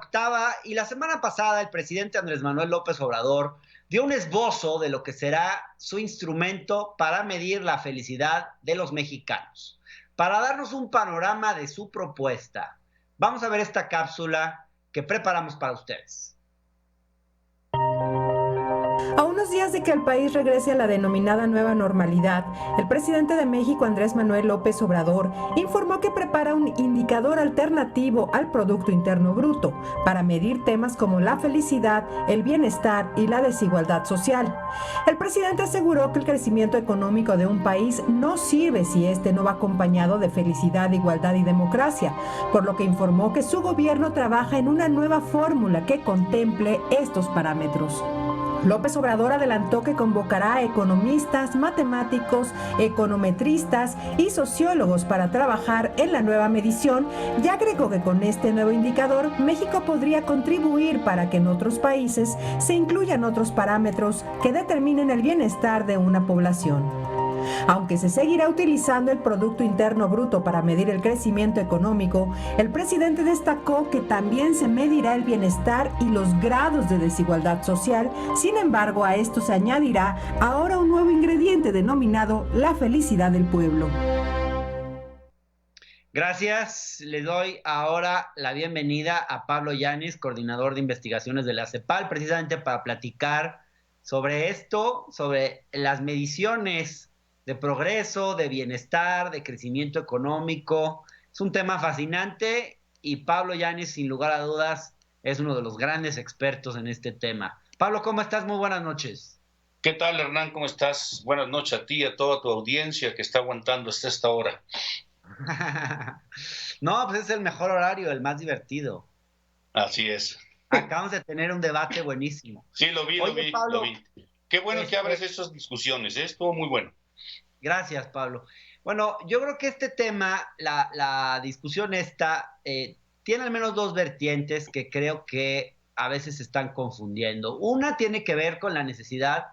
octava y la semana pasada el presidente Andrés Manuel López Obrador dio un esbozo de lo que será su instrumento para medir la felicidad de los mexicanos. Para darnos un panorama de su propuesta, vamos a ver esta cápsula que preparamos para ustedes. A unos días de que el país regrese a la denominada nueva normalidad, el presidente de México, Andrés Manuel López Obrador, informó que prepara un indicador alternativo al Producto Interno Bruto para medir temas como la felicidad, el bienestar y la desigualdad social. El presidente aseguró que el crecimiento económico de un país no sirve si este no va acompañado de felicidad, igualdad y democracia, por lo que informó que su gobierno trabaja en una nueva fórmula que contemple estos parámetros. López Obrador adelantó que convocará a economistas, matemáticos, econometristas y sociólogos para trabajar en la nueva medición y agregó que con este nuevo indicador México podría contribuir para que en otros países se incluyan otros parámetros que determinen el bienestar de una población. Aunque se seguirá utilizando el Producto Interno Bruto para medir el crecimiento económico, el presidente destacó que también se medirá el bienestar y los grados de desigualdad social. Sin embargo, a esto se añadirá ahora un nuevo ingrediente denominado la felicidad del pueblo. Gracias. Le doy ahora la bienvenida a Pablo Yáñez, coordinador de investigaciones de la CEPAL, precisamente para platicar sobre esto, sobre las mediciones de progreso, de bienestar, de crecimiento económico. Es un tema fascinante y Pablo Yáñez, sin lugar a dudas, es uno de los grandes expertos en este tema. Pablo, ¿cómo estás? Muy buenas noches. ¿Qué tal, Hernán? ¿Cómo estás? Buenas noches a ti y a toda tu audiencia que está aguantando hasta esta hora. No, pues es el mejor horario, el más divertido. Así es. Acabamos de tener un debate buenísimo. Sí, lo vi. Qué bueno que abres esas discusiones, ¿eh? Estuvo muy bueno. Gracias, Pablo. Bueno, yo creo que este tema, la discusión esta, tiene al menos dos vertientes que creo que a veces se están confundiendo. Una tiene que ver con la necesidad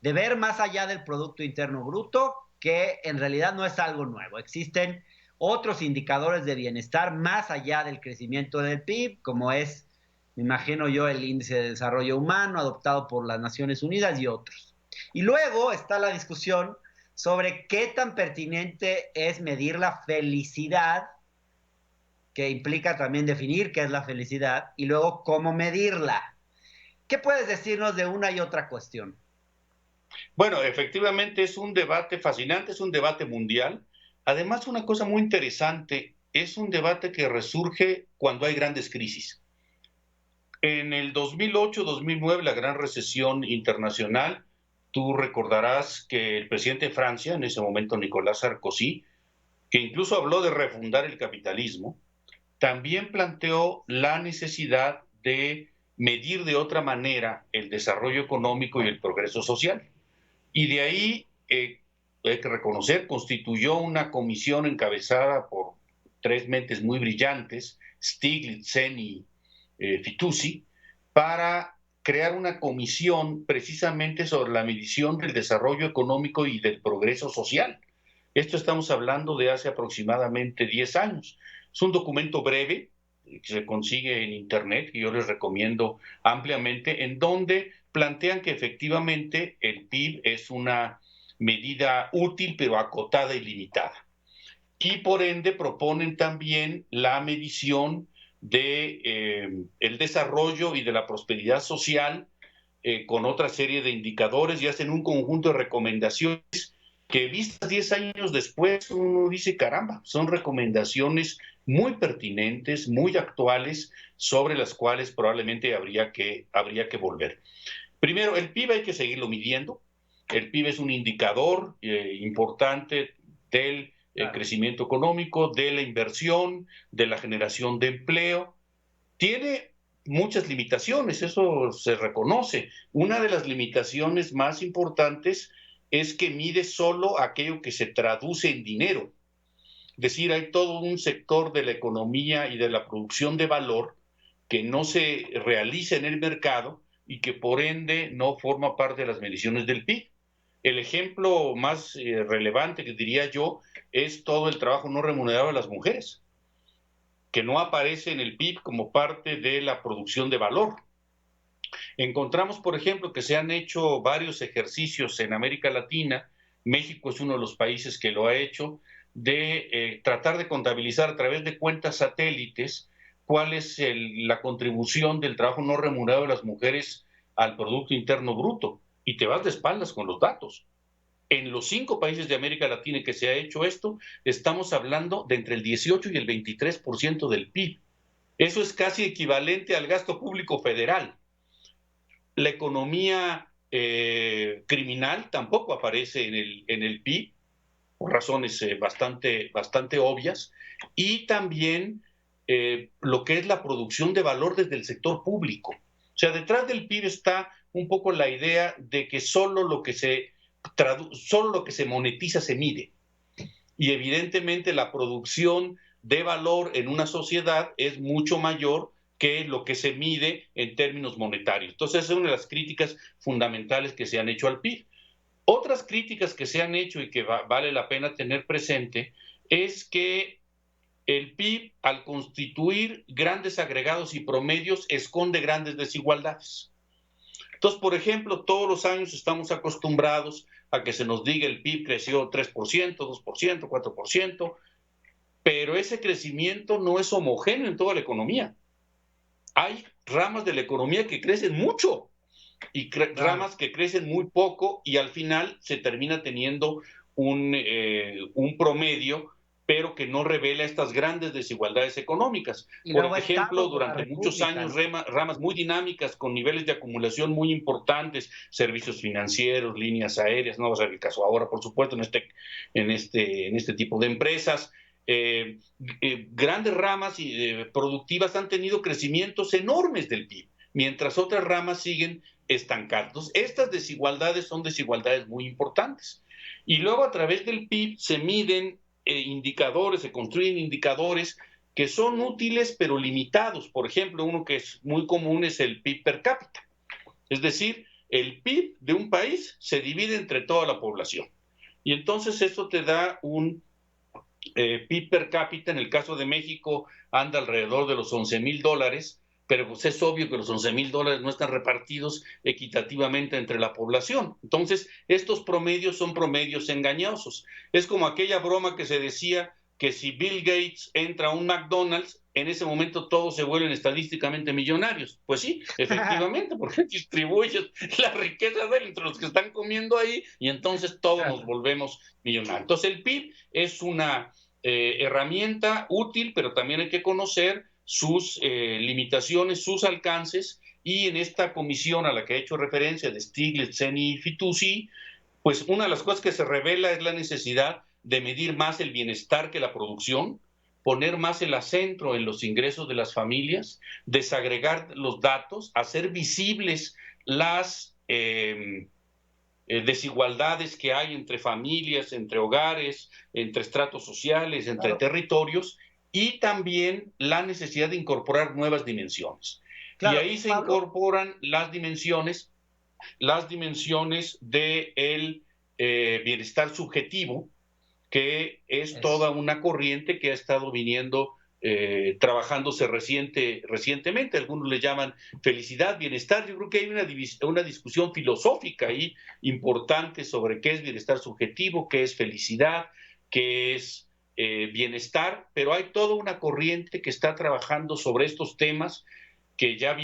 de ver más allá del Producto Interno Bruto, que en realidad no es algo nuevo. Existen otros indicadores de bienestar más allá del crecimiento del PIB, como es, me imagino yo, el Índice de Desarrollo Humano adoptado por las Naciones Unidas y otros. Y luego está la discusión sobre qué tan pertinente es medir la felicidad, que implica también definir qué es la felicidad, y luego cómo medirla. ¿Qué puedes decirnos de una y otra cuestión? Bueno, efectivamente es un debate fascinante, es un debate mundial. Además, una cosa muy interesante, es un debate que resurge cuando hay grandes crisis. En el 2008-2009, la gran recesión internacional, tú recordarás que el presidente de Francia, en ese momento Nicolas Sarkozy, que incluso habló de refundar el capitalismo, también planteó la necesidad de medir de otra manera el desarrollo económico y el progreso social. Y de ahí, hay que reconocer, constituyó una comisión encabezada por tres mentes muy brillantes, Stiglitz, Sen y Fitoussi, para crear una comisión precisamente sobre la medición del desarrollo económico y del progreso social. Esto estamos hablando de hace aproximadamente 10 años. Es un documento breve que se consigue en internet, que yo les recomiendo ampliamente, en donde plantean que efectivamente el PIB es una medida útil pero acotada y limitada. Y por ende proponen también la medición de el desarrollo y de la prosperidad social con otra serie de indicadores y hacen un conjunto de recomendaciones que vistas 10 años después uno dice, caramba, son recomendaciones muy pertinentes, muy actuales, sobre las cuales probablemente habría que volver. Primero, el PIB hay que seguirlo midiendo. El PIB es un indicador importante del crecimiento económico, de la inversión, de la generación de empleo. Tiene muchas limitaciones, eso se reconoce. Una de las limitaciones más importantes es que mide solo aquello que se traduce en dinero. Es decir, hay todo un sector de la economía y de la producción de valor que no se realiza en el mercado y que por ende no forma parte de las mediciones del PIB. El ejemplo más relevante que diría yo es todo el trabajo no remunerado de las mujeres. que no aparece en el PIB como parte de la producción de valor. Encontramos, por ejemplo, que se han hecho varios ejercicios en América Latina, México es uno de los países que lo ha hecho, de tratar de contabilizar a través de cuentas satélites cuál es la contribución del trabajo no remunerado de las mujeres al Producto Interno Bruto, y te vas de espaldas con los datos. En los 5 países de América Latina en que se ha hecho esto, estamos hablando de entre el 18 y el 23% del PIB. Eso es casi equivalente al gasto público federal. La economía criminal tampoco aparece en el PIB, por razones bastante obvias, y también lo que es la producción de valor desde el sector público. O sea, detrás del PIB está un poco la idea de que solo lo que se monetiza se mide. Y evidentemente la producción de valor en una sociedad es mucho mayor que lo que se mide en términos monetarios. Entonces, es una de las críticas fundamentales que se han hecho al PIB. Otras críticas que se han hecho y que vale la pena tener presente es que el PIB, al constituir grandes agregados y promedios, esconde grandes desigualdades. Entonces, por ejemplo, todos los años estamos acostumbrados a que se nos diga el PIB creció 3%, 2%, 4%, pero ese crecimiento no es homogéneo en toda la economía. Hay ramas de la economía que crecen mucho y ramas que crecen muy poco, y al final se termina teniendo un promedio, pero que no revela estas grandes desigualdades económicas. Por ejemplo, durante muchos años, ramas muy dinámicas con niveles de acumulación muy importantes, servicios financieros, líneas aéreas, no va a ser el caso ahora, por supuesto, en este tipo de empresas. Grandes ramas productivas han tenido crecimientos enormes del PIB, mientras otras ramas siguen estancados. Estas desigualdades son desigualdades muy importantes. Y luego, a través del PIB se miden indicadores, se construyen indicadores que son útiles pero limitados. Por ejemplo, uno que es muy común es el PIB per cápita. Es decir, el PIB de un país se divide entre toda la población. Y entonces eso te da un PIB per cápita. En el caso de México anda alrededor de los $11,000, pero pues es obvio que los $11,000 no están repartidos equitativamente entre la población. Entonces, estos promedios son promedios engañosos. Es como aquella broma que se decía que si Bill Gates entra a un McDonald's, en ese momento todos se vuelven estadísticamente millonarios. Pues sí, efectivamente, porque distribuyes la riqueza de él entre los que están comiendo ahí, y entonces todos nos volvemos millonarios. Entonces, el PIB es una herramienta útil, pero también hay que conocer sus limitaciones, sus alcances, y en esta comisión a la que he hecho referencia de Stiglitz, Seni y Fitoussi, pues una de las cosas que se revela es la necesidad de medir más el bienestar que la producción, poner más el acento en los ingresos de las familias, desagregar los datos, hacer visibles las desigualdades que hay entre familias, entre hogares, entre estratos sociales, entre territorios, y también la necesidad de incorporar nuevas dimensiones. Claro, y ahí se incorporan las dimensiones del bienestar subjetivo, que es toda una corriente que ha estado viniendo trabajándose recientemente. Algunos le llaman felicidad, bienestar. Yo creo que hay una discusión filosófica ahí importante sobre qué es bienestar subjetivo, qué es felicidad, qué es bienestar, pero hay toda una corriente que está trabajando sobre estos temas, que ya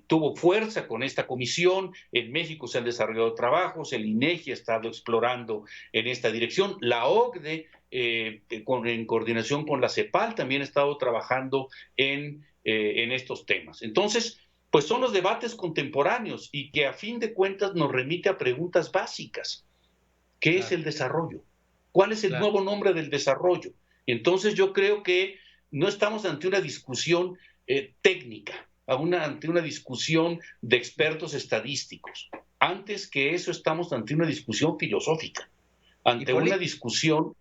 tuvo fuerza con esta comisión. En México se han desarrollado trabajos, el INEGI ha estado explorando en esta dirección, la OCDE en coordinación con la CEPAL también ha estado trabajando en estos temas. Entonces, pues son los debates contemporáneos, y que a fin de cuentas nos remite a preguntas básicas. ¿Qué es el desarrollo? ¿Cuál es el nuevo nombre del desarrollo? Y entonces yo creo que no estamos ante una discusión técnica, ante una discusión de expertos estadísticos. Antes que eso, estamos ante una discusión filosófica, ante una discusión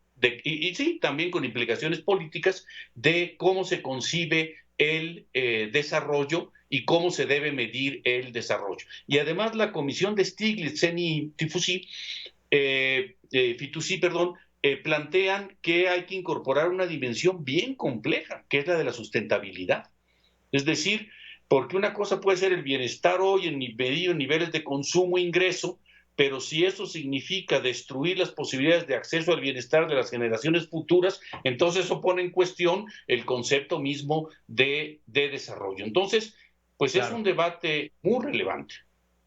y sí, también con implicaciones políticas, de cómo se concibe el desarrollo y cómo se debe medir el desarrollo. Y además la comisión de Stiglitz, Seni y Fitoussi, plantean que hay que incorporar una dimensión bien compleja, que es la de la sustentabilidad. Es decir, porque una cosa puede ser el bienestar hoy en medido en niveles de consumo e ingreso, pero si eso significa destruir las posibilidades de acceso al bienestar de las generaciones futuras, entonces eso pone en cuestión el concepto mismo de desarrollo. Entonces, pues es un debate muy relevante.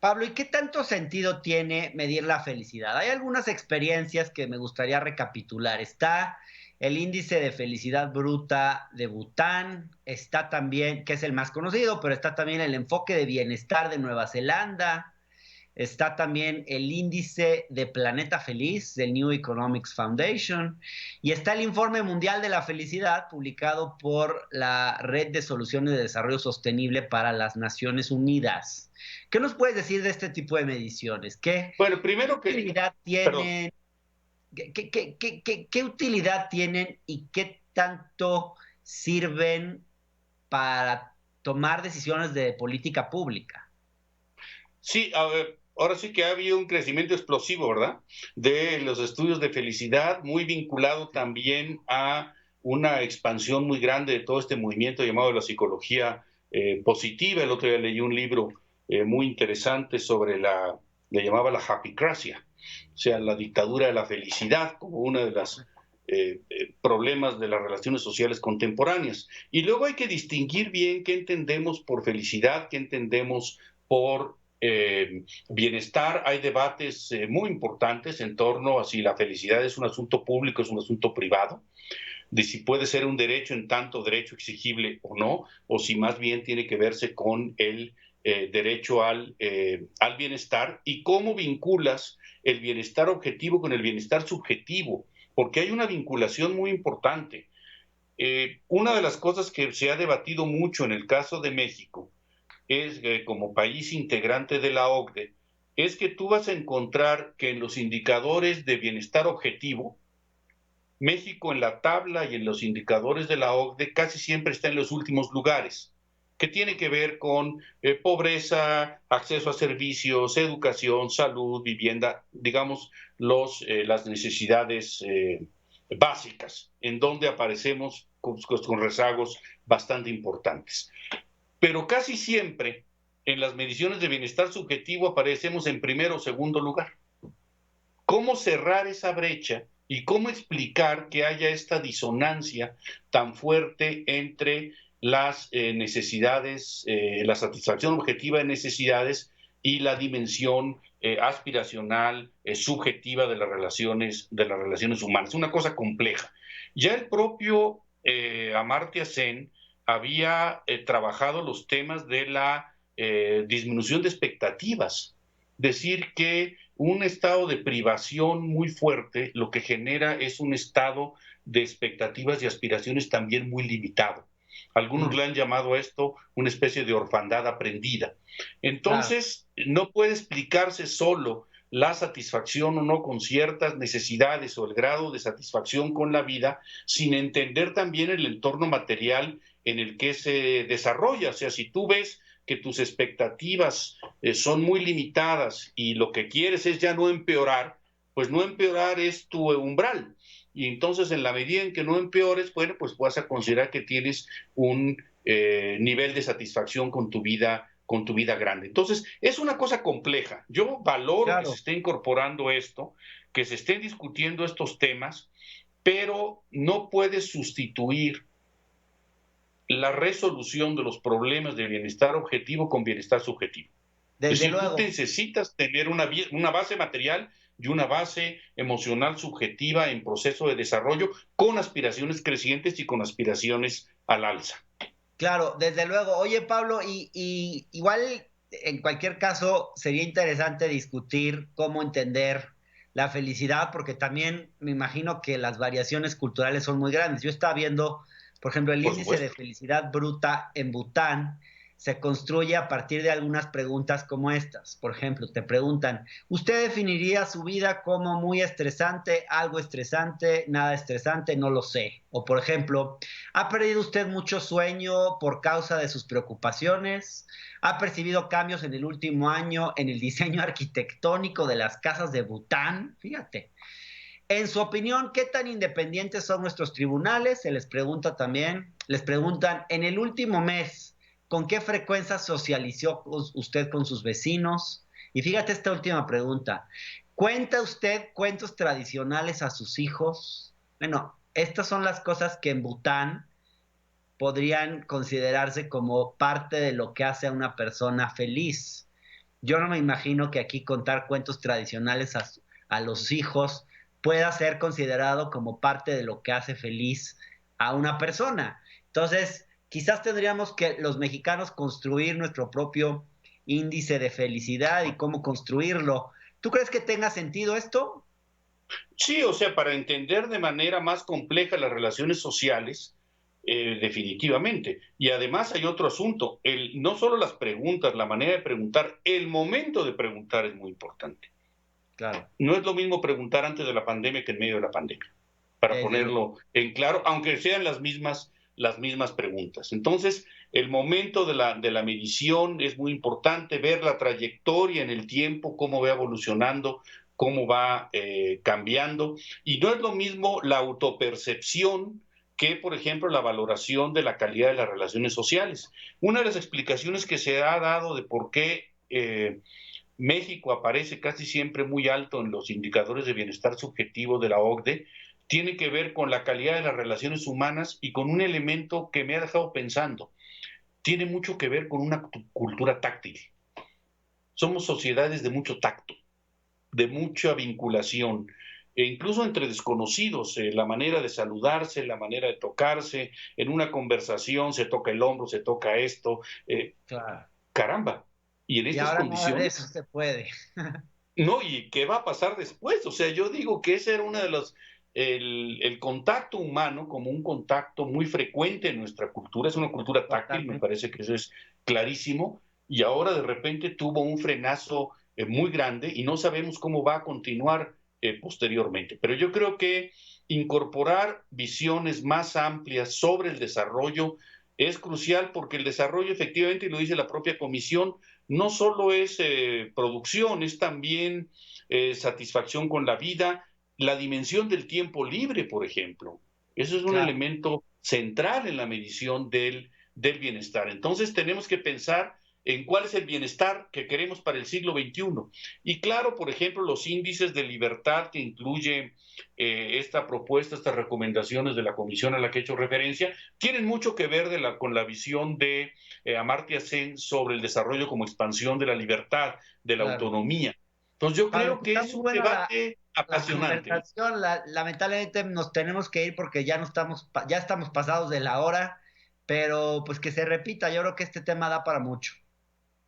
Pablo, ¿y qué tanto sentido tiene medir la felicidad? Hay algunas experiencias que me gustaría recapitular. Está el índice de felicidad bruta de Bután, está también, que es el más conocido, pero está también el enfoque de bienestar de Nueva Zelanda, está también el índice de Planeta Feliz del New Economics Foundation y está el Informe Mundial de la Felicidad publicado por la Red de Soluciones de Desarrollo Sostenible para las Naciones Unidas. ¿Qué nos puedes decir de este tipo de mediciones? ¿Qué utilidad tienen? ¿Qué utilidad tienen y qué tanto sirven para tomar decisiones de política pública? Sí, a ver, ahora sí que ha habido un crecimiento explosivo, ¿verdad? De los estudios de felicidad, muy vinculado también a una expansión muy grande de todo este movimiento llamado la psicología positiva. El otro día leí un libro muy interesante sobre le llamaba la happycracia, o sea, la dictadura de la felicidad, como uno de los problemas de las relaciones sociales contemporáneas. Y luego hay que distinguir bien qué entendemos por felicidad, qué entendemos por bienestar. Hay debates muy importantes en torno a si la felicidad es un asunto público, es un asunto privado, de si puede ser un derecho en tanto derecho exigible o no, o si más bien tiene que verse con el derecho al bienestar, y cómo vinculas el bienestar objetivo con el bienestar subjetivo, porque hay una vinculación muy importante. Una de las cosas que se ha debatido mucho en el caso de México es como país integrante de la OCDE, es que tú vas a encontrar que en los indicadores de bienestar objetivo, México en la tabla y en los indicadores de la OCDE casi siempre está en los últimos lugares, que tiene que ver con pobreza, acceso a servicios, educación, salud, vivienda, digamos, las necesidades básicas, en donde aparecemos con rezagos bastante importantes. Pero casi siempre en las mediciones de bienestar subjetivo aparecemos en primero o segundo lugar. ¿Cómo cerrar esa brecha y cómo explicar que haya esta disonancia tan fuerte entre las necesidades, la satisfacción objetiva de necesidades y la dimensión aspiracional, subjetiva de las relaciones humanas? Una cosa compleja. Ya el propio Amartya Sen había trabajado los temas de la disminución de expectativas. Decir que un estado de privación muy fuerte lo que genera es un estado de expectativas y aspiraciones también muy limitado. Algunos le han llamado a esto una especie de orfandad aprendida. Entonces, no puede explicarse solo la satisfacción o no con ciertas necesidades o el grado de satisfacción con la vida sin entender también el entorno material en el que se desarrolla. O sea, si tú ves que tus expectativas son muy limitadas y lo que quieres es ya no empeorar, pues no empeorar es tu umbral. Y entonces en la medida en que no empeores, bueno, pues vas a considerar que tienes un nivel de satisfacción con tu vida grande. Entonces, es una cosa compleja. Yo valoro que se esté incorporando esto, que se estén discutiendo estos temas, pero no puedes sustituir la resolución de los problemas de bienestar objetivo con bienestar subjetivo. Desde es decir, luego. Tú necesitas tener una base material y una base emocional subjetiva en proceso de desarrollo con aspiraciones crecientes y con aspiraciones al alza. Claro, desde luego. Oye, Pablo, y igual en cualquier caso sería interesante discutir cómo entender la felicidad, porque también me imagino que las variaciones culturales son muy grandes. Yo estaba viendo, por ejemplo, el índice de felicidad bruta en Bután se construye a partir de algunas preguntas como estas. Por ejemplo, te preguntan, ¿usted definiría su vida como muy estresante, algo estresante, nada estresante? No lo sé. O por ejemplo, ¿ha perdido usted mucho sueño por causa de sus preocupaciones? ¿Ha percibido cambios en el último año en el diseño arquitectónico de las casas de Bután? Fíjate. En su opinión, ¿qué tan independientes son nuestros tribunales? Se les pregunta también. Les preguntan, en el último mes, ¿con qué frecuencia socializó usted con sus vecinos? Y fíjate esta última pregunta. ¿Cuenta usted cuentos tradicionales a sus hijos? Bueno, estas son las cosas que en Bután podrían considerarse como parte de lo que hace a una persona feliz. Yo no me imagino que aquí contar cuentos tradicionales a los hijos pueda ser considerado como parte de lo que hace feliz a una persona. Entonces, quizás tendríamos que los mexicanos construir nuestro propio índice de felicidad y cómo construirlo. ¿Tú crees que tenga sentido esto? Sí, o sea, para entender de manera más compleja las relaciones sociales, definitivamente. Y además hay otro asunto, no solo las preguntas, la manera de preguntar, el momento de preguntar es muy importante. Claro. No es lo mismo preguntar antes de la pandemia que en medio de la pandemia, para ponerlo en claro, aunque sean las mismas preguntas. Entonces, el momento de la medición es muy importante, ver la trayectoria en el tiempo, cómo va evolucionando, cómo va cambiando. Y no es lo mismo la autopercepción que, por ejemplo, la valoración de la calidad de las relaciones sociales. Una de las explicaciones que se ha dado de por qué México aparece casi siempre muy alto en los indicadores de bienestar subjetivo de la OCDE, tiene que ver con la calidad de las relaciones humanas y con un elemento que me ha dejado pensando. Tiene mucho que ver con una cultura táctil. Somos sociedades de mucho tacto, de mucha vinculación, e incluso entre desconocidos, la manera de saludarse, la manera de tocarse, en una conversación se toca el hombro, se toca esto, Claro. caramba. Y en Y estas ahora nada de condiciones, eso se puede. no, ¿y qué va a pasar después? O sea, yo digo que ese era uno de los, el contacto humano como un contacto muy frecuente en nuestra cultura, es una cultura táctil, me Totalmente. parece que eso es clarísimo, y ahora de repente tuvo un frenazo muy grande y no sabemos cómo va a continuar posteriormente. Pero yo creo que incorporar visiones más amplias sobre el desarrollo es crucial porque el desarrollo efectivamente, y lo dice la propia comisión, no solo es producción, es también satisfacción con la vida, la dimensión del tiempo libre, por ejemplo. Eso es un Claro. elemento central en la medición del bienestar. Entonces tenemos que pensar en cuál es el bienestar que queremos para el siglo XXI. Y claro, por ejemplo, los índices de libertad que incluye esta propuesta, estas recomendaciones de la comisión a la que he hecho referencia, tienen mucho que ver con la visión de Amartya Sen sobre el desarrollo como expansión de la libertad, de la Claro. autonomía. Entonces yo Pablo, creo pues que está es muy un buena debate la apasionante. conversación. Lamentablemente nos tenemos que ir porque ya no estamos, ya estamos pasados de la hora, pero pues que se repita. Yo creo que este tema da para mucho.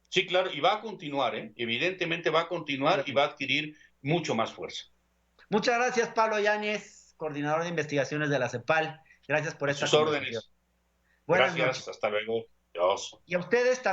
Sí, claro, y va a continuar, ¿eh? Evidentemente va a continuar y va a adquirir mucho más fuerza. Muchas gracias, Pablo Yáñez, coordinador de investigaciones de la CEPAL. Gracias por A esta sus conversación. órdenes. Buenas noches. Gracias, hasta luego. Dios. Y a ustedes también.